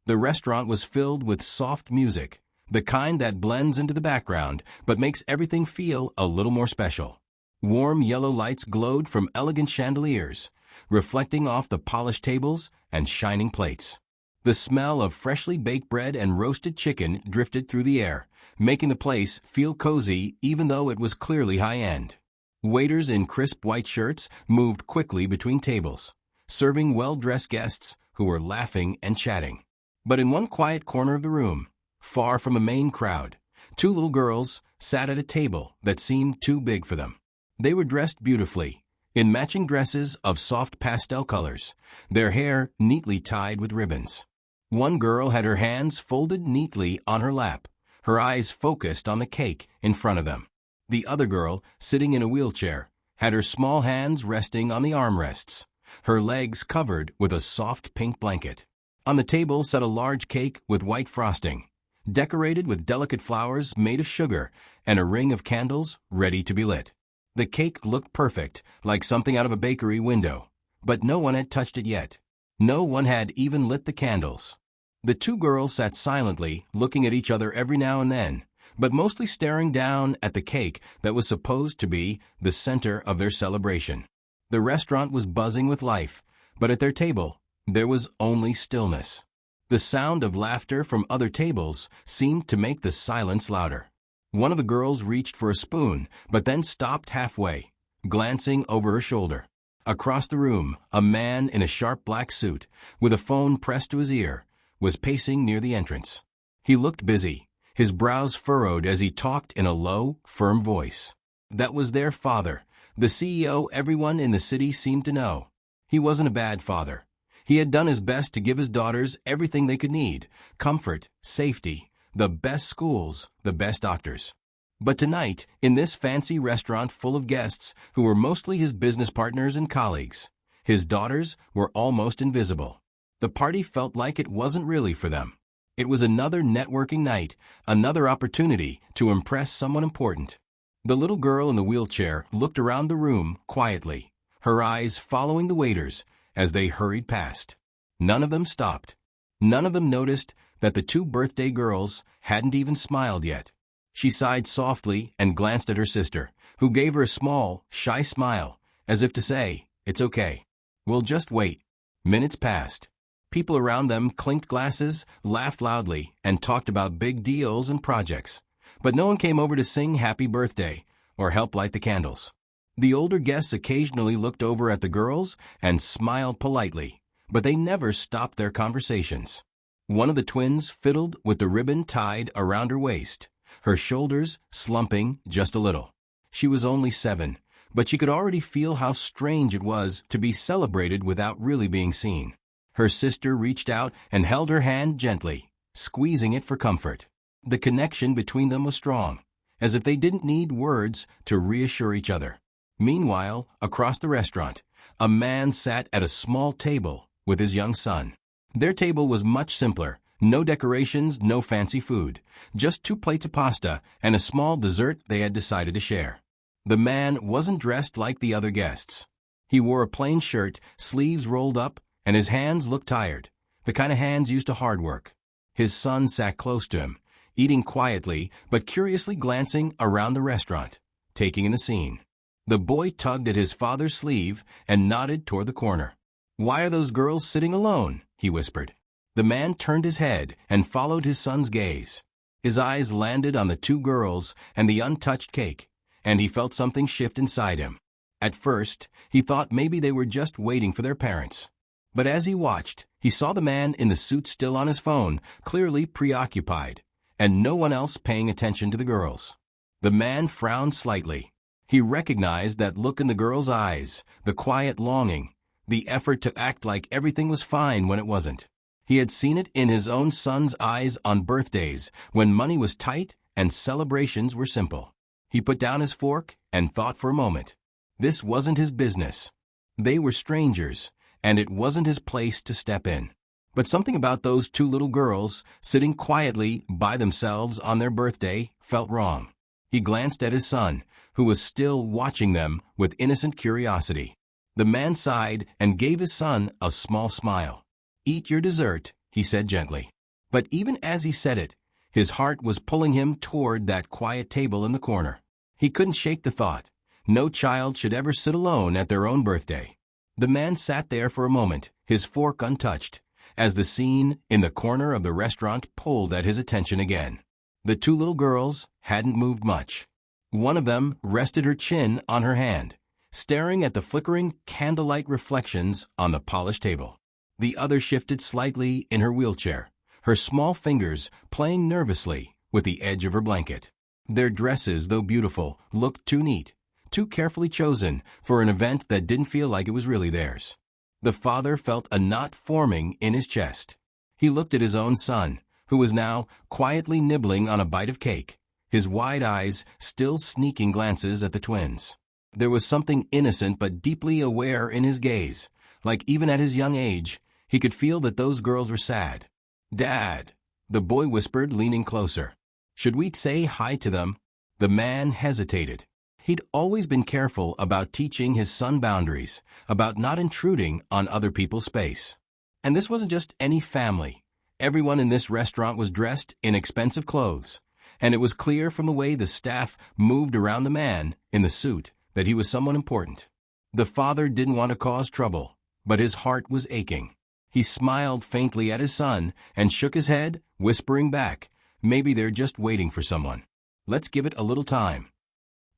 The restaurant was filled with soft music, the kind that blends into the background but makes everything feel a little more special. Warm yellow lights glowed from elegant chandeliers, reflecting off the polished tables and shining plates. The smell of freshly baked bread and roasted chicken drifted through the air, making the place feel cozy even though it was clearly high-end. Waiters in crisp white shirts moved quickly between tables, serving well-dressed guests who were laughing and chatting. But in one quiet corner of the room, far from the main crowd, two little girls sat at a table that seemed too big for them. They were dressed beautifully, in matching dresses of soft pastel colors, their hair neatly tied with ribbons. One girl had her hands folded neatly on her lap, her eyes focused on the cake in front of them. The other girl, sitting in a wheelchair, had her small hands resting on the armrests, her legs covered with a soft pink blanket. On the table sat a large cake with white frosting, decorated with delicate flowers made of sugar and a ring of candles ready to be lit. The cake looked perfect, like something out of a bakery window, but no one had touched it yet. No one had even lit the candles. The two girls sat silently, looking at each other every now and then, but mostly staring down at the cake that was supposed to be the center of their celebration. The restaurant was buzzing with life, but at their table, there was only stillness. The sound of laughter from other tables seemed to make the silence louder. One of the girls reached for a spoon, but then stopped halfway, glancing over her shoulder. Across the room, a man in a sharp black suit, with a phone pressed to his ear, was pacing near the entrance. He looked busy, his brows furrowed as he talked in a low, firm voice. That was their father, the CEO everyone in the city seemed to know. He wasn't a bad father. He had done his best to give his daughters everything they could need: comfort, safety, the best schools, the best doctors. But tonight, in this fancy restaurant full of guests who were mostly his business partners and colleagues, his daughters were almost invisible. The party felt like it wasn't really for them. It was another networking night, another opportunity to impress someone important. The little girl in the wheelchair looked around the room quietly, her eyes following the waiters as they hurried past. None of them stopped. None of them noticed that the two birthday girls hadn't even smiled yet. She sighed softly and glanced at her sister, who gave her a small, shy smile, as if to say, "It's okay. We'll just wait." Minutes passed. People around them clinked glasses, laughed loudly, and talked about big deals and projects. But no one came over to sing happy birthday or help light the candles. The older guests occasionally looked over at the girls and smiled politely, but they never stopped their conversations. One of the twins fiddled with the ribbon tied around her waist, her shoulders slumping just a little. She was only 7, but she could already feel how strange it was to be celebrated without really being seen. Her sister reached out and held her hand gently, squeezing it for comfort. The connection between them was strong, as if they didn't need words to reassure each other. Meanwhile, across the restaurant, a man sat at a small table with his young son. Their table was much simpler, no decorations, no fancy food, just 2 plates of pasta and a small dessert they had decided to share. The man wasn't dressed like the other guests. He wore a plain shirt, sleeves rolled up, and his hands looked tired, the kind of hands used to hard work. His son sat close to him, eating quietly but curiously glancing around the restaurant, taking in the scene. The boy tugged at his father's sleeve and nodded toward the corner. "Why are those girls sitting alone?" he whispered. The man turned his head and followed his son's gaze. His eyes landed on the 2 girls and the untouched cake, and he felt something shift inside him. At first, he thought maybe they were just waiting for their parents. But as he watched, he saw the man in the suit still on his phone, clearly preoccupied, and no one else paying attention to the girls. The man frowned slightly. He recognized that look in the girl's eyes, the quiet longing, the effort to act like everything was fine when it wasn't. He had seen it in his own son's eyes on birthdays, when money was tight and celebrations were simple. He put down his fork and thought for a moment. This wasn't his business. They were strangers, and it wasn't his place to step in. But something about those 2 little girls, sitting quietly by themselves on their birthday, felt wrong. He glanced at his son, who was still watching them with innocent curiosity. The man sighed and gave his son a small smile. "Eat your dessert," he said gently. But even as he said it, his heart was pulling him toward that quiet table in the corner. He couldn't shake the thought. No child should ever sit alone at their own birthday. The man sat there for a moment, his fork untouched, as the scene in the corner of the restaurant pulled at his attention again. The two little girls hadn't moved much. One of them rested her chin on her hand, staring at the flickering candlelight reflections on the polished table. The other shifted slightly in her wheelchair, her small fingers playing nervously with the edge of her blanket. Their dresses, though beautiful, looked too neat, too carefully chosen for an event that didn't feel like it was really theirs. The father felt a knot forming in his chest. He looked at his own son, who was now quietly nibbling on a bite of cake, his wide eyes still sneaking glances at the twins. There was something innocent but deeply aware in his gaze, like even at his young age, he could feel that those girls were sad. "Dad," the boy whispered, leaning closer. "Should we say hi to them?" The man hesitated. He'd always been careful about teaching his son boundaries, about not intruding on other people's space. And this wasn't just any family. Everyone in this restaurant was dressed in expensive clothes, and it was clear from the way the staff moved around the man in the suit that he was someone important. The father didn't want to cause trouble, but his heart was aching. He smiled faintly at his son and shook his head, whispering back, "Maybe they're just waiting for someone. Let's give it a little time."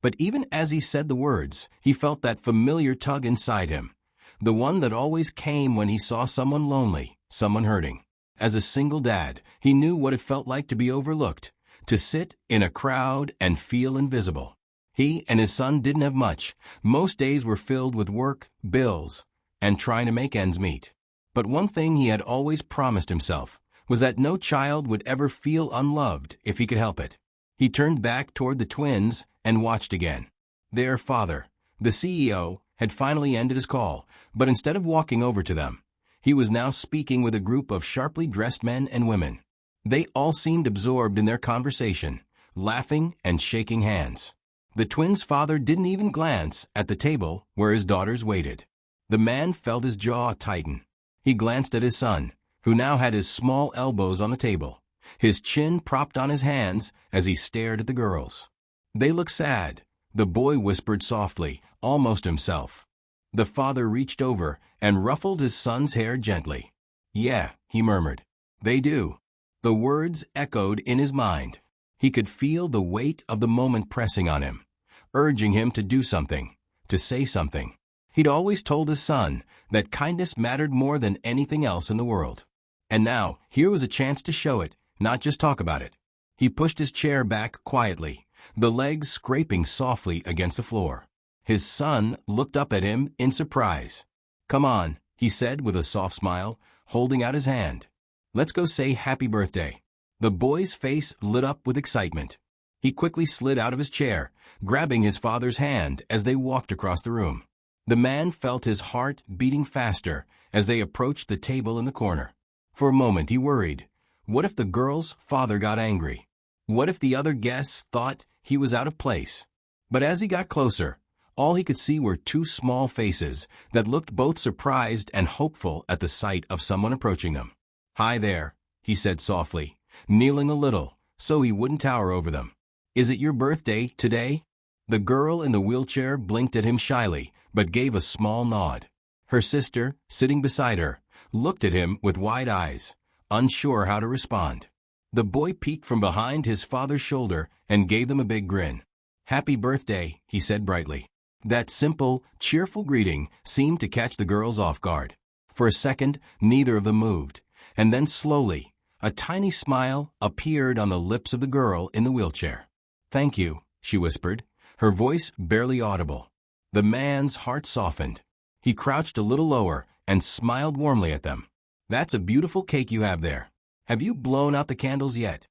But even as he said the words, he felt that familiar tug inside him, the one that always came when he saw someone lonely, someone hurting. As a single dad, he knew what it felt like to be overlooked, to sit in a crowd and feel invisible. He and his son didn't have much. Most days were filled with work, bills, and trying to make ends meet. But one thing he had always promised himself was that no child would ever feel unloved if he could help it. He turned back toward the twins and watched again. Their father, the CEO, had finally ended his call, but instead of walking over to them, he was now speaking with a group of sharply dressed men and women. They all seemed absorbed in their conversation, laughing and shaking hands. The twins' father didn't even glance at the table where his daughters waited. The man felt his jaw tighten. He glanced at his son, who now had his small elbows on the table, his chin propped on his hands as he stared at the girls. "They look sad," the boy whispered softly, almost himself. The father reached over and ruffled his son's hair gently. "Yeah," he murmured. "They do." The words echoed in his mind. He could feel the weight of the moment pressing on him, urging him to do something, to say something. He'd always told his son that kindness mattered more than anything else in the world. And now, here was a chance to show it, not just talk about it. He pushed his chair back quietly, the legs scraping softly against the floor. His son looked up at him in surprise. "Come on," he said with a soft smile, holding out his hand. "Let's go say happy birthday." The boy's face lit up with excitement. He quickly slid out of his chair, grabbing his father's hand as they walked across the room. The man felt his heart beating faster as they approached the table in the corner. For a moment he worried. What if the girl's father got angry? What if the other guests thought he was out of place? But as he got closer, all he could see were two small faces that looked both surprised and hopeful at the sight of someone approaching them. "Hi there," he said softly, kneeling a little so he wouldn't tower over them. "Is it your birthday today?" The girl in the wheelchair blinked at him shyly, but gave a small nod. Her sister, sitting beside her, looked at him with wide eyes, unsure how to respond. The boy peeked from behind his father's shoulder and gave them a big grin. "Happy birthday," he said brightly. That simple, cheerful greeting seemed to catch the girls off guard. For a second, neither of them moved, and then slowly, a tiny smile appeared on the lips of the girl in the wheelchair. "Thank you," she whispered, her voice barely audible. The man's heart softened. He crouched a little lower and smiled warmly at them. "That's a beautiful cake you have there. Have you blown out the candles yet?"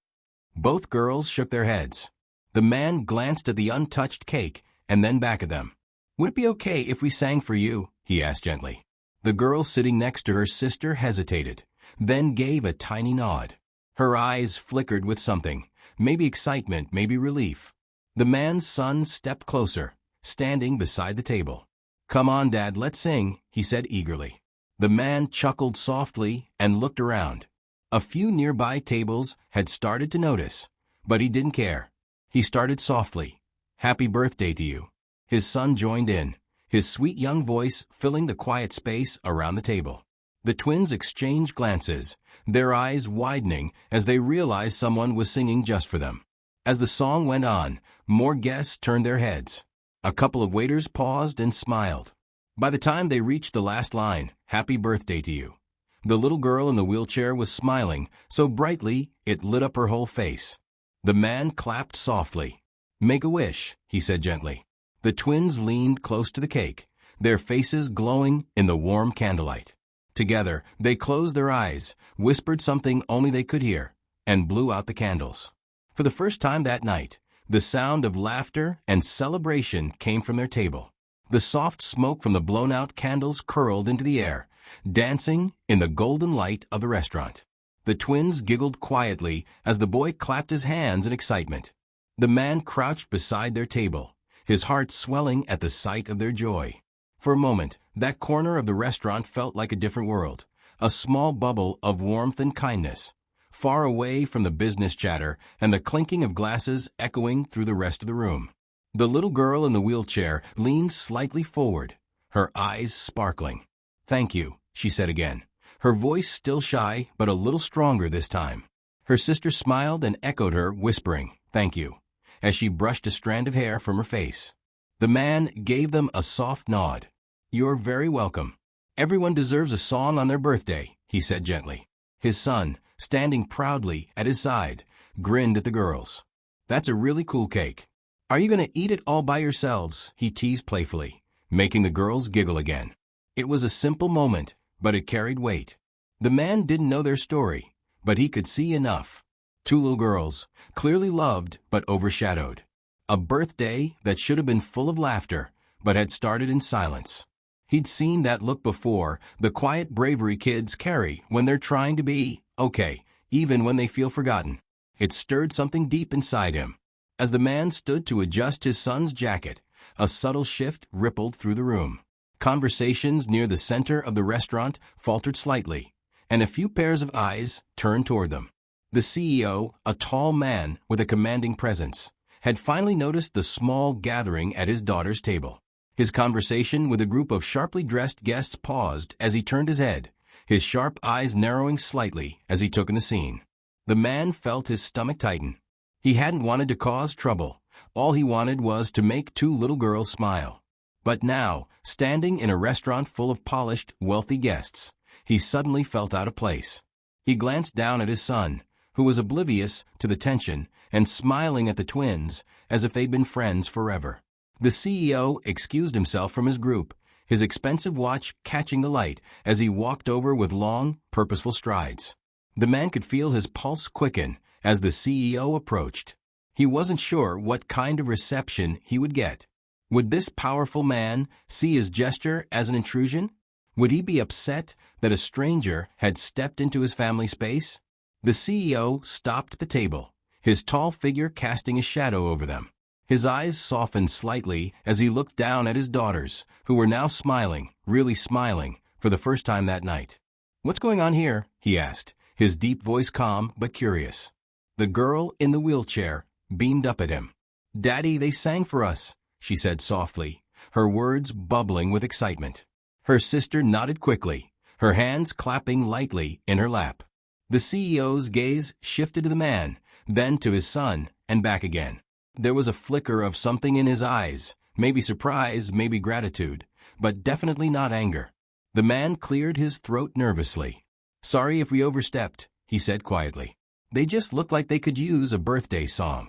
Both girls shook their heads. The man glanced at the untouched cake and then back at them. "Would it be okay if we sang for you?" he asked gently. The girl sitting next to her sister hesitated, then gave a tiny nod. Her eyes flickered with something, maybe excitement, maybe relief. The man's son stepped closer, standing beside the table. "Come on, Dad, let's sing," he said eagerly. The man chuckled softly and looked around. A few nearby tables had started to notice, but he didn't care. He started softly. "Happy birthday to you." His son joined in, his sweet young voice filling the quiet space around the table. The twins exchanged glances, their eyes widening as they realized someone was singing just for them. As the song went on, more guests turned their heads. A couple of waiters paused and smiled. By the time they reached the last line, "Happy birthday to you," the little girl in the wheelchair was smiling so brightly it lit up her whole face. The man clapped softly. "Make a wish," he said gently. The twins leaned close to the cake, their faces glowing in the warm candlelight. Together, they closed their eyes, whispered something only they could hear, and blew out the candles. For the first time that night, the sound of laughter and celebration came from their table. The soft smoke from the blown-out candles curled into the air, dancing in the golden light of the restaurant. The twins giggled quietly as the boy clapped his hands in excitement. The man crouched beside their table, his heart swelling at the sight of their joy. For a moment, that corner of the restaurant felt like a different world, a small bubble of warmth and kindness, far away from the business chatter and the clinking of glasses echoing through the rest of the room. The little girl in the wheelchair leaned slightly forward, her eyes sparkling. "Thank you," she said again, her voice still shy but a little stronger this time. Her sister smiled and echoed her, whispering, "Thank you," as she brushed a strand of hair from her face. The man gave them a soft nod. "You're very welcome. Everyone deserves a song on their birthday," he said gently. His son, standing proudly at his side, grinned at the girls. "That's a really cool cake. Are you going to eat it all by yourselves?" he teased playfully, making the girls giggle again. It was a simple moment, but it carried weight. The man didn't know their story, but he could see enough. Two little girls, clearly loved but overshadowed. A birthday that should have been full of laughter, but had started in silence. He'd seen that look before, the quiet bravery kids carry when they're trying to be okay, even when they feel forgotten. It stirred something deep inside him. As the man stood to adjust his son's jacket, a subtle shift rippled through the room. Conversations near the center of the restaurant faltered slightly, and a few pairs of eyes turned toward them. The CEO, a tall man with a commanding presence, had finally noticed the small gathering at his daughter's table. His conversation with a group of sharply dressed guests paused as he turned his head, his sharp eyes narrowing slightly as he took in the scene. The man felt his stomach tighten. He hadn't wanted to cause trouble. All he wanted was to make two little girls smile. But now, standing in a restaurant full of polished, wealthy guests, he suddenly felt out of place. He glanced down at his son, who was oblivious to the tension and smiling at the twins as if they'd been friends forever. The CEO excused himself from his group, his expensive watch catching the light as he walked over with long, purposeful strides. The man could feel his pulse quicken as the CEO approached. He wasn't sure what kind of reception he would get. Would this powerful man see his gesture as an intrusion? Would he be upset that a stranger had stepped into his family space? The CEO stopped at the table, his tall figure casting a shadow over them. His eyes softened slightly as he looked down at his daughters, who were now smiling, really smiling, for the first time that night. "What's going on here?" he asked, his deep voice calm but curious. The girl in the wheelchair beamed up at him. "Daddy, they sang for us," she said softly, her words bubbling with excitement. Her sister nodded quickly, her hands clapping lightly in her lap. The CEO's gaze shifted to the man, then to his son, and back again. There was a flicker of something in his eyes, maybe surprise, maybe gratitude, but definitely not anger. The man cleared his throat nervously. "Sorry if we overstepped," he said quietly. "They just looked like they could use a birthday song."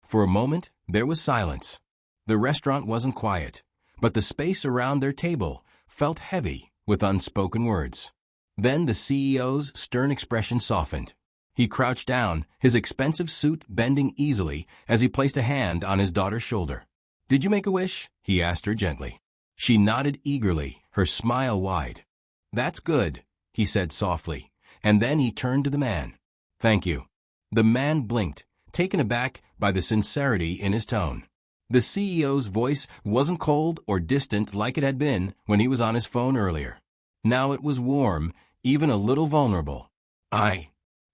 For a moment, there was silence. The restaurant wasn't quiet, but the space around their table felt heavy with unspoken words. Then the CEO's stern expression softened. He crouched down, his expensive suit bending easily as he placed a hand on his daughter's shoulder. "Did you make a wish?" he asked her gently. She nodded eagerly, her smile wide. "That's good," he said softly, and then he turned to the man. "Thank you." The man blinked, taken aback by the sincerity in his tone. The CEO's voice wasn't cold or distant like it had been when he was on his phone earlier. Now it was warm, even a little vulnerable.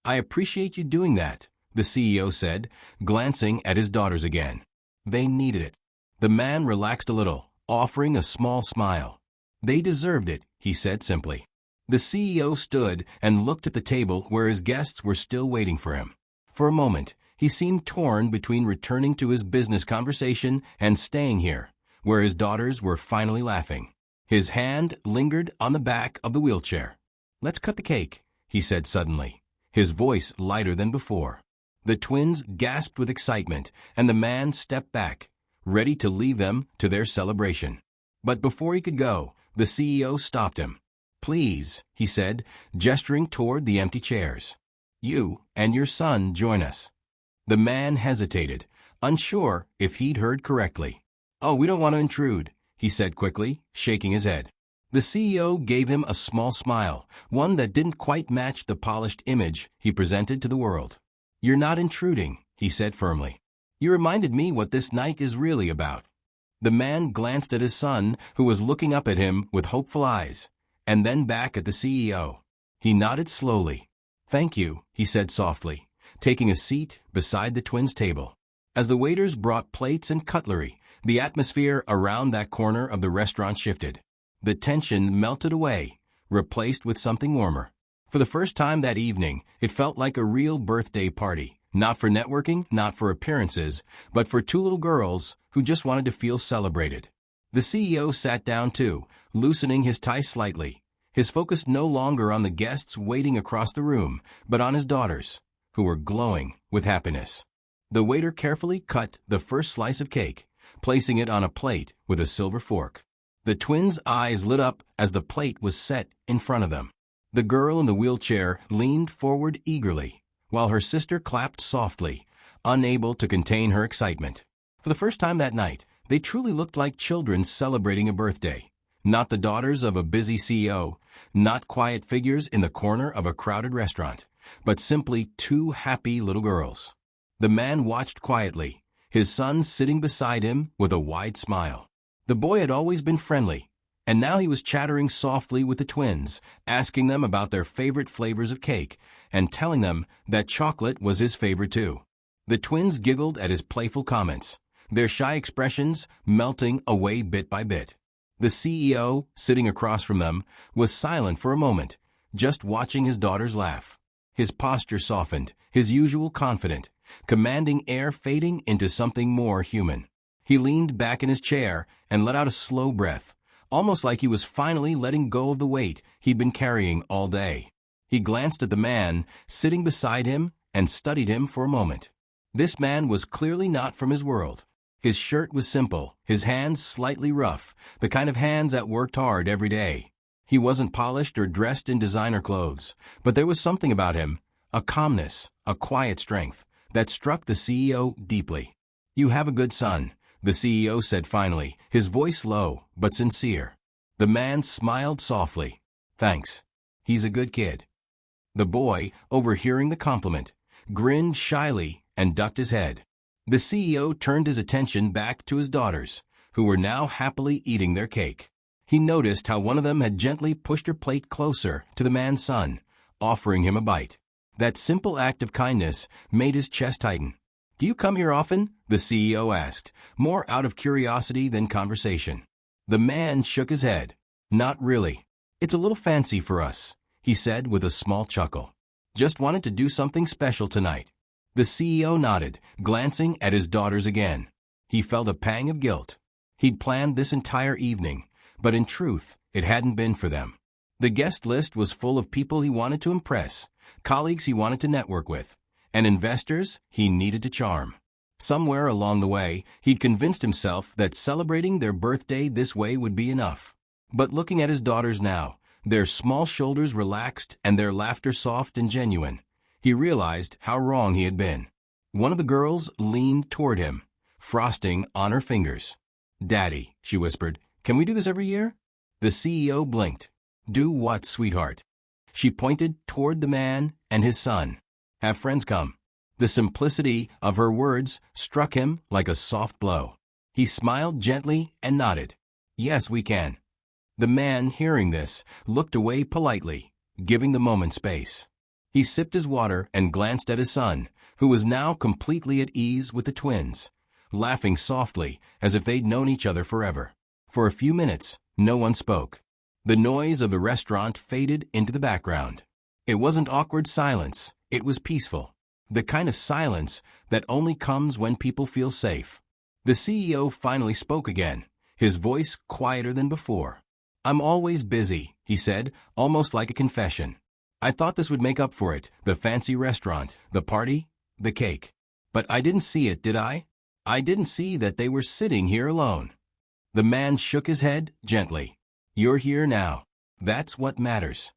I appreciate you doing that, the CEO said, glancing at his daughters again. They needed it. The man relaxed a little, offering a small smile. They deserved it, he said simply. The CEO stood and looked at the table where his guests were still waiting for him. For a moment, he seemed torn between returning to his business conversation and staying here, where his daughters were finally laughing. His hand lingered on the back of the wheelchair. Let's cut the cake, he said suddenly, his voice lighter than before. The twins gasped with excitement, and the man stepped back, ready to leave them to their celebration. But before he could go, the CEO stopped him. Please, he said, gesturing toward the empty chairs. You and your son join us. The man hesitated, unsure if he'd heard correctly. Oh, we don't want to intrude, he said quickly, shaking his head. The CEO gave him a small smile, one that didn't quite match the polished image he presented to the world. You're not intruding, he said firmly. You reminded me what this night is really about. The man glanced at his son, who was looking up at him with hopeful eyes, and then back at the CEO. He nodded slowly. Thank you, he said softly, taking a seat beside the twins' table. As the waiters brought plates and cutlery, the atmosphere around that corner of the restaurant shifted. The tension melted away, replaced with something warmer. For the first time that evening, it felt like a real birthday party, not for networking, not for appearances, but for two little girls who just wanted to feel celebrated. The CEO sat down too, loosening his tie slightly, his focus no longer on the guests waiting across the room, but on his daughters, who were glowing with happiness. The waiter carefully cut the first slice of cake, placing it on a plate with a silver fork. The twins' eyes lit up as the plate was set in front of them. The girl in the wheelchair leaned forward eagerly, while her sister clapped softly, unable to contain her excitement. For the first time that night, they truly looked like children celebrating a birthday. Not the daughters of a busy CEO, not quiet figures in the corner of a crowded restaurant, but simply two happy little girls. The man watched quietly, his son sitting beside him with a wide smile. The boy had always been friendly, and now he was chattering softly with the twins, asking them about their favorite flavors of cake, and telling them that chocolate was his favorite too. The twins giggled at his playful comments, their shy expressions melting away bit by bit. The CEO, sitting across from them, was silent for a moment, just watching his daughters laugh. His posture softened, his usual confident, commanding air fading into something more human. He leaned back in his chair and let out a slow breath, almost like he was finally letting go of the weight he'd been carrying all day. He glanced at the man sitting beside him and studied him for a moment. This man was clearly not from his world. His shirt was simple, his hands slightly rough, the kind of hands that worked hard every day. He wasn't polished or dressed in designer clothes, but there was something about him, a calmness, a quiet strength, that struck the CEO deeply. You have a good son, the CEO said finally, his voice low but sincere. The man smiled softly. Thanks. He's a good kid. The boy, overhearing the compliment, grinned shyly and ducked his head. The CEO turned his attention back to his daughters, who were now happily eating their cake. He noticed how one of them had gently pushed her plate closer to the man's son, offering him a bite. That simple act of kindness made his chest tighten. Do you come here often? The CEO asked, more out of curiosity than conversation. The man shook his head. Not really. It's a little fancy for us, he said with a small chuckle. Just wanted to do something special tonight. The CEO nodded, glancing at his daughters again. He felt a pang of guilt. He'd planned this entire evening, but in truth, it hadn't been for them. The guest list was full of people he wanted to impress, colleagues he wanted to network with, and investors he needed to charm. Somewhere along the way, he'd convinced himself that celebrating their birthday this way would be enough. But looking at his daughters now, their small shoulders relaxed and their laughter soft and genuine, he realized how wrong he had been. One of the girls leaned toward him, frosting on her fingers. Daddy, she whispered, can we do this every year? The CEO blinked. Do what, sweetheart? She pointed toward the man and his son. Have friends come. The simplicity of her words struck him like a soft blow. He smiled gently and nodded. Yes, we can. The man, hearing this, looked away politely, giving the moment space. He sipped his water and glanced at his son, who was now completely at ease with the twins, laughing softly as if they'd known each other forever. For a few minutes, no one spoke. The noise of the restaurant faded into the background. It wasn't awkward silence, it was peaceful. The kind of silence that only comes when people feel safe. The CEO finally spoke again, his voice quieter than before. "I'm always busy," he said, almost like a confession. "I thought this would make up for it, the fancy restaurant, the party, the cake. But I didn't see it, did I? I didn't see that they were sitting here alone." The man shook his head gently. "You're here now. That's what matters."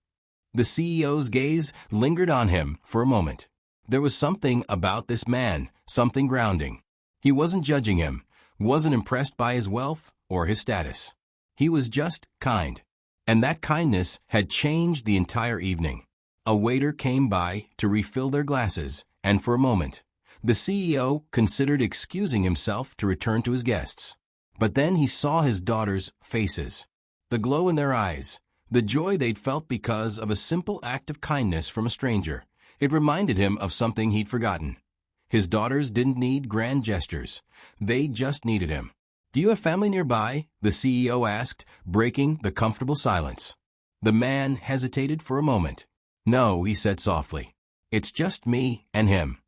The CEO's gaze lingered on him for a moment. There was something about this man, something grounding. He wasn't judging him, wasn't impressed by his wealth or his status. He was just kind. And that kindness had changed the entire evening. A waiter came by to refill their glasses, and for a moment, the CEO considered excusing himself to return to his guests. But then he saw his daughters' faces. The glow in their eyes, the joy they'd felt because of a simple act of kindness from a stranger. It reminded him of something he'd forgotten. His daughters didn't need grand gestures. They just needed him. "Do you have family nearby?" the CEO asked, breaking the comfortable silence. The man hesitated for a moment. "No," he said softly. "It's just me and him."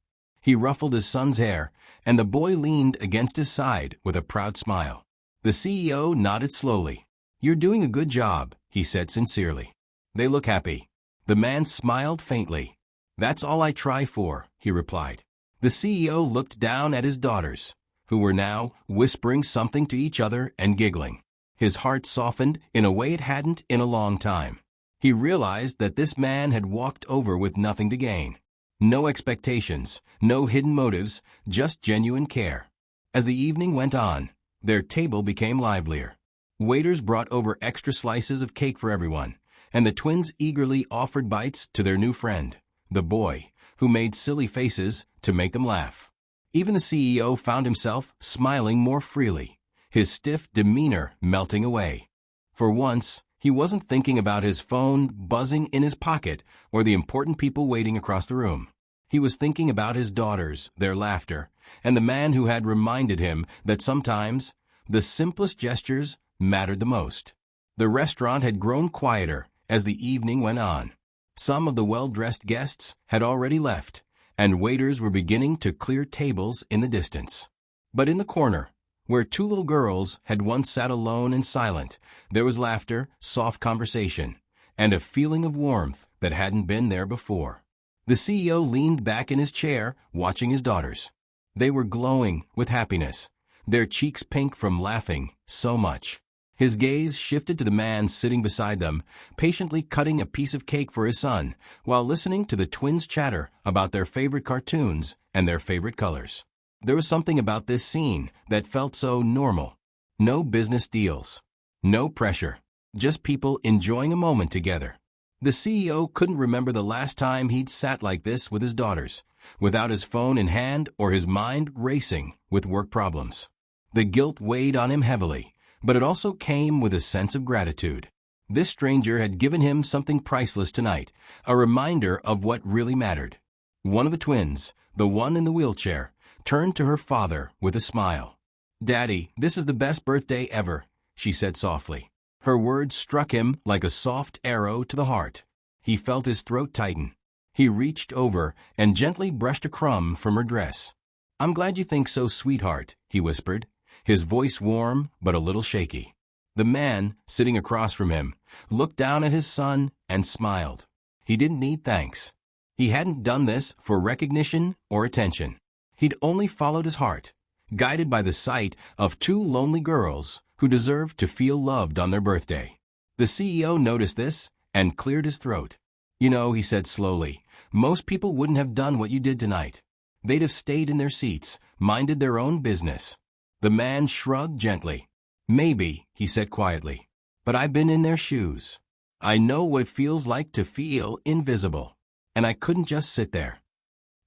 He ruffled his son's hair, and the boy leaned against his side with a proud smile. The CEO nodded slowly. "You're doing a good job," he said sincerely. "They look happy." The man smiled faintly. "That's all I try for," he replied. The CEO looked down at his daughters, who were now whispering something to each other and giggling. His heart softened in a way it hadn't in a long time. He realized that this man had walked over with nothing to gain. No expectations, no hidden motives, just genuine care. As the evening went on, their table became livelier. Waiters brought over extra slices of cake for everyone, and the twins eagerly offered bites to their new friend, the boy, who made silly faces to make them laugh. Even the CEO found himself smiling more freely, his stiff demeanor melting away. For once, he wasn't thinking about his phone buzzing in his pocket or the important people waiting across the room. He was thinking about his daughters, their laughter, and the man who had reminded him that sometimes the simplest gestures mattered the most. The restaurant had grown quieter as the evening went on. Some of the well-dressed guests had already left, and waiters were beginning to clear tables in the distance. But in the corner, where two little girls had once sat alone and silent, there was laughter, soft conversation, and a feeling of warmth that hadn't been there before. The CEO leaned back in his chair, watching his daughters. They were glowing with happiness, their cheeks pink from laughing so much. His gaze shifted to the man sitting beside them, patiently cutting a piece of cake for his son, while listening to the twins chatter about their favorite cartoons and their favorite colors. There was something about this scene that felt so normal. No business deals. No pressure. Just people enjoying a moment together. The CEO couldn't remember the last time he'd sat like this with his daughters, without his phone in hand or his mind racing with work problems. The guilt weighed on him heavily, but it also came with a sense of gratitude. This stranger had given him something priceless tonight, a reminder of what really mattered. One of the twins, the one in the wheelchair, turned to her father with a smile. "Daddy, this is the best birthday ever," she said softly. Her words struck him like a soft arrow to the heart. He felt his throat tighten. He reached over and gently brushed a crumb from her dress. "I'm glad you think so, sweetheart," he whispered, his voice warm but a little shaky. The man, sitting across from him, looked down at his son and smiled. He didn't need thanks. He hadn't done this for recognition or attention. He'd only followed his heart, guided by the sight of two lonely girls who deserved to feel loved on their birthday. The CEO noticed this and cleared his throat. "You know," he said slowly, "most people wouldn't have done what you did tonight. They'd have stayed in their seats, minded their own business." The man shrugged gently. "Maybe," he said quietly, "but I've been in their shoes. I know what it feels like to feel invisible, and I couldn't just sit there."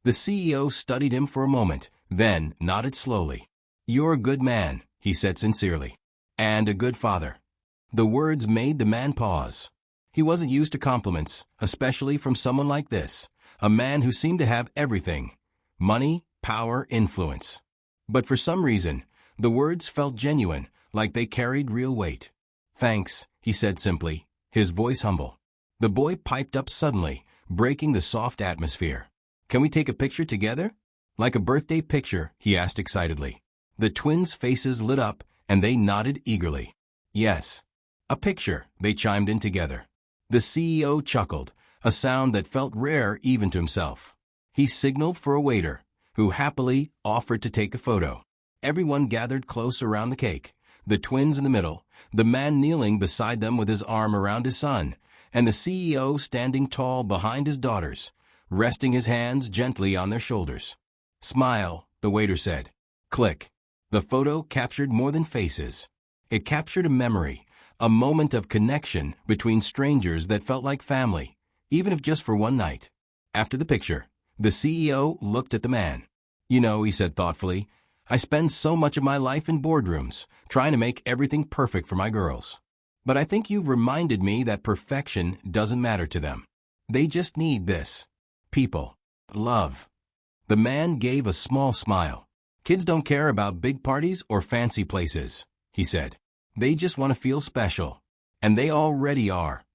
The CEO studied him for a moment, then nodded slowly. "You're a good man," he said sincerely, "and a good father." The words made the man pause. He wasn't used to compliments, especially from someone like this, a man who seemed to have everything: money, power, influence. But for some reason, the words felt genuine, like they carried real weight. "Thanks," he said simply, his voice humble. The boy piped up suddenly, breaking the soft atmosphere. "Can we take a picture together?" "Like a birthday picture?" he asked excitedly. The twins' faces lit up, and they nodded eagerly. "Yes." "A picture," they chimed in together. The CEO chuckled, a sound that felt rare even to himself. He signaled for a waiter, who happily offered to take a photo. Everyone gathered close around the cake, the twins in the middle, the man kneeling beside them with his arm around his son, and the CEO standing tall behind his daughters, resting his hands gently on their shoulders. "Smile," the waiter said. Click. The photo captured more than faces. It captured a memory, a moment of connection between strangers that felt like family, even if just for one night. After the picture, the CEO looked at the man. "You know," he said thoughtfully, "I spend so much of my life in boardrooms, trying to make everything perfect for my girls. But I think you've reminded me that perfection doesn't matter to them. They just need this: people, love." The man gave a small smile. "Kids don't care about big parties or fancy places," he said. "They just want to feel special. And they already are."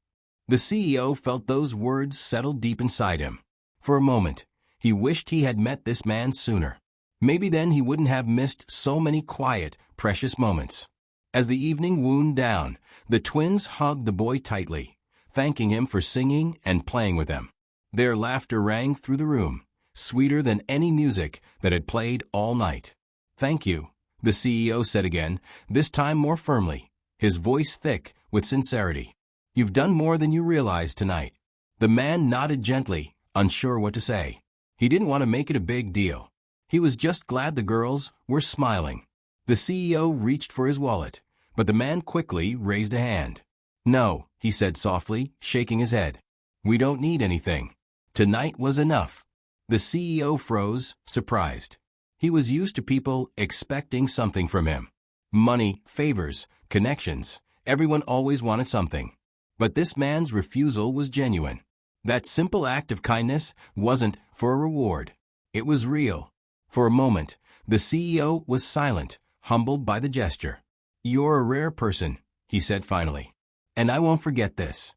The CEO felt those words settle deep inside him. For a moment, he wished he had met this man sooner. Maybe then he wouldn't have missed so many quiet, precious moments. As the evening wound down, the twins hugged the boy tightly, thanking him for singing and playing with them. Their laughter rang through the room, sweeter than any music that had played all night. "Thank you," the CEO said again, this time more firmly, his voice thick with sincerity. "You've done more than you realize tonight." The man nodded gently, unsure what to say. He didn't want to make it a big deal. He was just glad the girls were smiling. The CEO reached for his wallet, but the man quickly raised a hand. "No," he said softly, shaking his head. "We don't need anything. Tonight was enough." The CEO froze, surprised. He was used to people expecting something from him. Money, favors, connections. Everyone always wanted something. But this man's refusal was genuine. That simple act of kindness wasn't for a reward. It was real. For a moment, the CEO was silent, humbled by the gesture. "You're a rare person," he said finally. "And I won't forget this."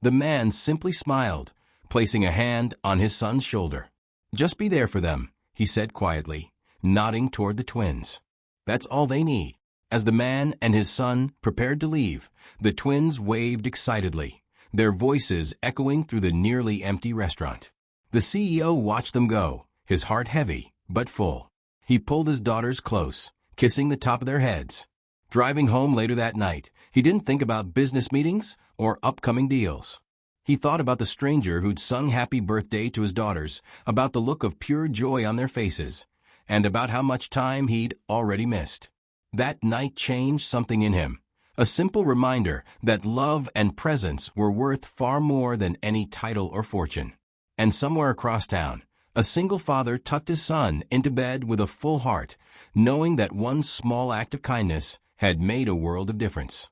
The man simply smiled, placing a hand on his son's shoulder. "Just be there for them," he said quietly, nodding toward the twins. "That's all they need." As the man and his son prepared to leave, the twins waved excitedly, their voices echoing through the nearly empty restaurant. The CEO watched them go, his heart heavy but full. He pulled his daughters close, kissing the top of their heads. Driving home later that night, he didn't think about business meetings or upcoming deals. He thought about the stranger who'd sung happy birthday to his daughters, about the look of pure joy on their faces, and about how much time he'd already missed. That night changed something in him, a simple reminder that love and presence were worth far more than any title or fortune. And somewhere across town, a single father tucked his son into bed with a full heart, knowing that one small act of kindness had made a world of difference.